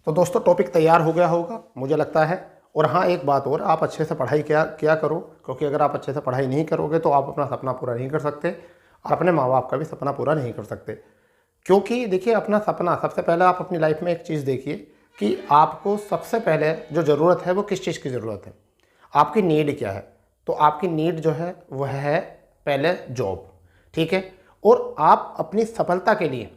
तो दोस्तों टॉपिक तैयार हो गया होगा मुझे लगता है। और हाँ, एक बात और, आप अच्छे से पढ़ाई क्या करो, क्योंकि अगर आप अच्छे से पढ़ाई नहीं करोगे तो आप अपना सपना पूरा नहीं कर सकते और अपने माँ बाप का भी सपना पूरा नहीं कर सकते। क्योंकि देखिए, अपना सपना सबसे पहले आप अपनी लाइफ में एक चीज़ देखिए कि आपको सबसे पहले जो ज़रूरत है वो किस चीज़ की ज़रूरत है, आपकी नीड क्या है। तो आपकी नीड जो है वह है पहले जॉब, ठीक है। और आप अपनी सफलता के लिए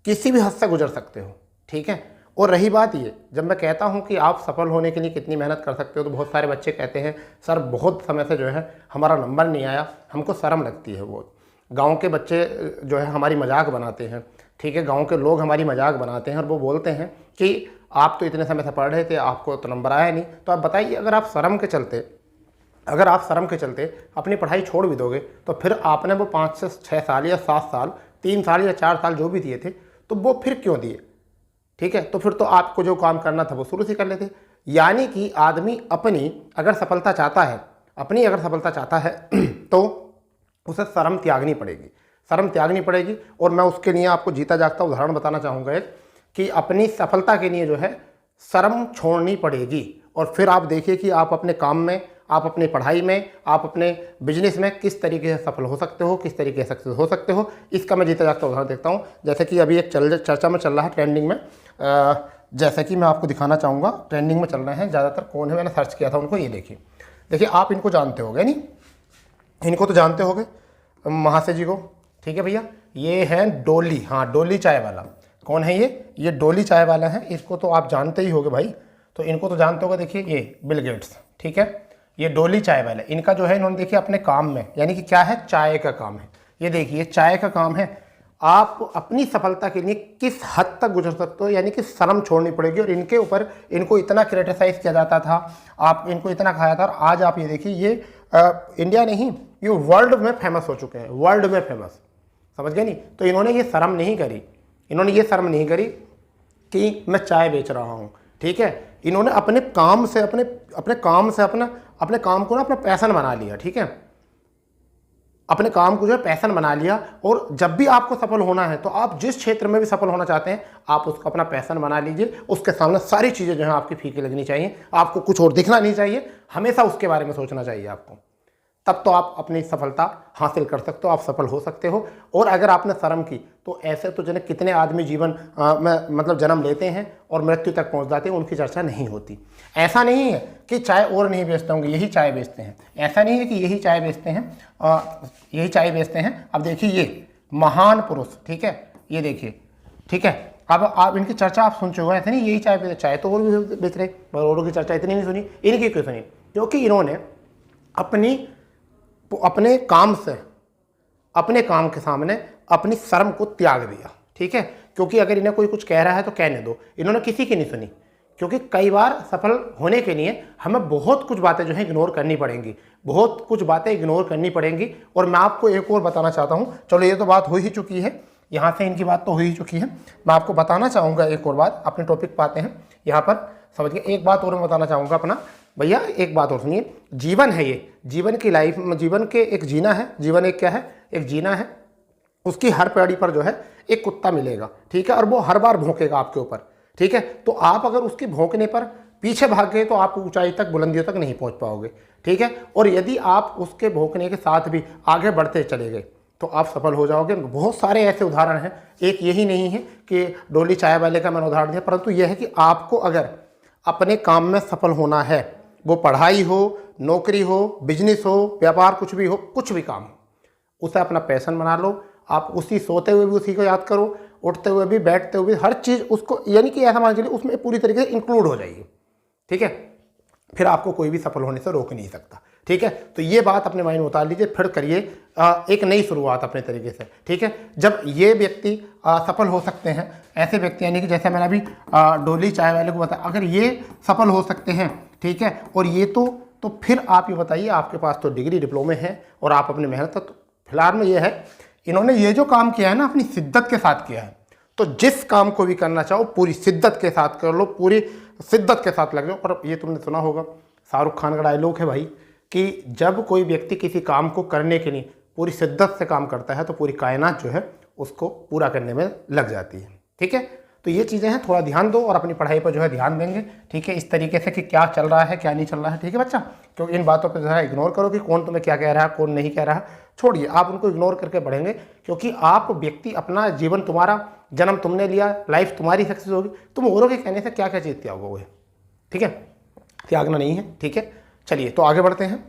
किसी भी हद से गुजर सकते हो, ठीक है। और रही बात ये, जब मैं कहता हूँ कि आप सफल होने के लिए कितनी मेहनत कर सकते हो, तो बहुत सारे बच्चे कहते हैं सर बहुत समय से जो है हमारा नंबर नहीं आया, हमको शर्म लगती है। वो गांव के बच्चे जो है हमारी मजाक बनाते हैं, ठीक है, गांव के लोग हमारी मजाक बनाते हैं और वो बोलते हैं कि आप तो इतने समय से पढ़ रहे थे, आपको तो नंबर आया नहीं। तो आप बताइए, अगर आप शर्म के चलते अपनी पढ़ाई छोड़ भी दोगे तो फिर आपने वो 5 से 6 साल या 7 साल, 3 साल या 4 साल जो भी दिए थे, तो वो फिर क्यों दिए, ठीक है। तो फिर तो आपको जो काम करना था वो शुरू से कर लेते। यानी कि आदमी अपनी अगर सफलता चाहता है तो उसे शर्म त्यागनी पड़ेगी। और मैं उसके लिए आपको जीता जागता उदाहरण बताना चाहूँगा एक, कि अपनी सफलता के लिए जो है शर्म छोड़नी पड़ेगी। और फिर आप देखिए कि आप अपने काम में, आप अपनी पढ़ाई में, आप अपने बिजनेस में किस तरीके से सफल हो सकते हो, किस तरीके से सक्सेस हो सकते हो। इसका मैं जीता जागता उदाहरण देखता हूँ। जैसे कि अभी एक चर्चा में चल रहा है, ट्रेंडिंग में, जैसे कि मैं आपको दिखाना चाहूँगा, ट्रेंडिंग में चल रहे हैं ज़्यादातर कौन है, मैंने सर्च किया था उनको। ये देखिए आप इनको जानते होंगे, नहीं इनको तो जानते होंगे, महाशय जी को, ठीक है भैया। ये है डोली, हाँ डोली चाय वाला। कौन है ये डोली चाय वाला है, इसको तो आप जानते ही होंगे भाई, तो इनको तो जानते होंगे। देखिए ये बिल गेट्स, ठीक है, ये डोली चाय वाला, इनका जो है इन्होंने देखिए अपने काम में, यानी कि क्या है, चाय का काम है। ये देखिए चाय का काम है। आप अपनी सफलता के लिए किस हद तक गुजर सकते हो, यानी कि शर्म छोड़नी पड़ेगी। और इनके ऊपर इनको इतना क्रिटिसाइज किया जाता था, आप इनको इतना खाया था, और आज आप ये देखिए ये इंडिया नहीं, ये वर्ल्ड में फेमस हो चुके हैं, वर्ल्ड में फेमस, समझ गए नहीं। तो इन्होंने ये शर्म नहीं करी कि मैं चाय बेच रहा हूँ, ठीक है। इन्होंने अपने काम से अपने काम को ना अपना पैशन बना लिया, ठीक है, अपने काम को जो है पैशन बना लिया। और जब भी आपको सफल होना है, तो आप जिस क्षेत्र में भी सफल होना चाहते हैं, आप उसको अपना पैशन बना लीजिए। उसके सामने सारी चीज़ें जो है आपकी फीकी लगनी चाहिए, आपको कुछ और दिखना नहीं चाहिए, हमेशा उसके बारे में सोचना चाहिए आपको। तब तो आप अपनी सफलता हासिल कर सकते हो, आप सफल हो सकते हो। और अगर आपने शर्म की, तो ऐसे तो जने कितने आदमी जीवन में मतलब जन्म लेते हैं और मृत्यु तक पहुंच जाते हैं, उनकी चर्चा नहीं होती। ऐसा नहीं है कि चाय और नहीं बेचते होंगे, यही चाय बेचते हैं, ऐसा नहीं है कि यही चाय बेचते हैं। अब देखिए ये महान पुरुष, ठीक है, ये देखिए, ठीक है। अब आप इनकी चर्चा आप सुन चुके हो, ऐसे नहीं यही चाय बेचते, चाय तो और भी बेच रहे, पर औरों की चर्चा इतनी नहीं सुनी, इनकी क्यों सुनी? क्योंकि इन्होंने अपने काम के सामने अपनी शर्म को त्याग दिया, ठीक है। क्योंकि अगर इन्हें कोई कुछ कह रहा है तो कहने दो, इन्होंने किसी की नहीं सुनी। क्योंकि कई बार सफल होने के लिए हमें बहुत कुछ बातें जो है इग्नोर करनी पड़ेंगी, और मैं आपको एक और बताना चाहता हूँ। चलो ये तो बात हो ही चुकी है, यहाँ से इनकी बात तो हो ही चुकी है। मैं आपको बताना चाहूँगा एक और बात, अपने टॉपिक पाते हैं यहाँ पर, समझिए। एक बात और मैं बताना चाहूँगा अपना, भैया एक बात और सुनिए। जीवन है ये, जीवन की लाइफ में, जीवन के एक जीना है, जीवन एक क्या है, एक जीना है। उसकी हर पेड़ी पर जो है एक कुत्ता मिलेगा, ठीक है, और वो हर बार भौंकेगा आपके ऊपर, ठीक है। तो आप अगर उसके भौंकने पर पीछे भाग गए तो आप ऊंचाई तक, बुलंदियों तक नहीं पहुंच पाओगे, ठीक है। और यदि आप उसके भौंकने के साथ भी आगे बढ़ते चले गए तो आप सफल हो जाओगे। बहुत सारे ऐसे उदाहरण हैं, एक यही नहीं है कि डोली चाय वाले का मैंने उदाहरण दिया, परंतु यह है कि आपको अगर अपने काम में सफल होना है, वो पढ़ाई हो, नौकरी हो, बिजनेस हो, व्यापार, कुछ भी काम हो, उसे अपना पैशन बना लो। आप उसी सोते हुए भी उसी को याद करो, उठते हुए भी, बैठते हुए भी, हर चीज़ उसको, यानी कि ऐसा मान चलिए उसमें पूरी तरीके से इंक्लूड हो जाएगी, ठीक है। फिर आपको कोई भी सफल होने से रोक नहीं सकता, ठीक है। तो ये बात अपने माइंड में उतार लीजिए, फिर करिए एक नई शुरुआत अपने तरीके से, ठीक है। जब ये व्यक्ति सफल हो सकते हैं, ऐसे व्यक्ति, यानी कि जैसे मैंने अभी डोली चाय वाले को बताया, अगर ये सफल हो सकते हैं, ठीक है, और ये तो फिर आप ये बताइए, आपके पास तो डिग्री, डिप्लोमे हैं और आप अपनी मेहनत, तो फिलहाल में ये है, इन्होंने ये जो काम किया है ना, अपनी शिद्दत के साथ किया है। तो जिस काम को भी करना चाहो पूरी शिद्दत के साथ कर लो, पूरी शिद्दत के साथ लग जाओ। और ये तुमने सुना होगा, शाहरुख खान का डायलॉग है भाई, कि जब कोई व्यक्ति किसी काम को करने के लिए पूरी शिद्दत से काम करता है, तो पूरी कायनात जो है उसको पूरा करने में लग जाती है, ठीक है। तो ये चीज़ें हैं, थोड़ा ध्यान दो और अपनी पढ़ाई पर जो है ध्यान देंगे, ठीक है, इस तरीके से कि क्या चल रहा है क्या नहीं चल रहा है, ठीक है बच्चा। क्योंकि इन बातों पर जो है इग्नोर करो कि कौन तुम्हें क्या कह रहा है कौन नहीं कह रहा, छोड़िए, आप उनको इग्नोर करके बढ़ेंगे। क्योंकि आप व्यक्ति, अपना जीवन तुम्हारा, जन्म तुमने लिया, लाइफ तुम्हारी सक्सेस होगी, तुम औरों के कहने से क्या क्या चीज़ त्यागोगे, ठीक है, त्यागना नहीं है, ठीक है। चलिए तो आगे बढ़ते हैं।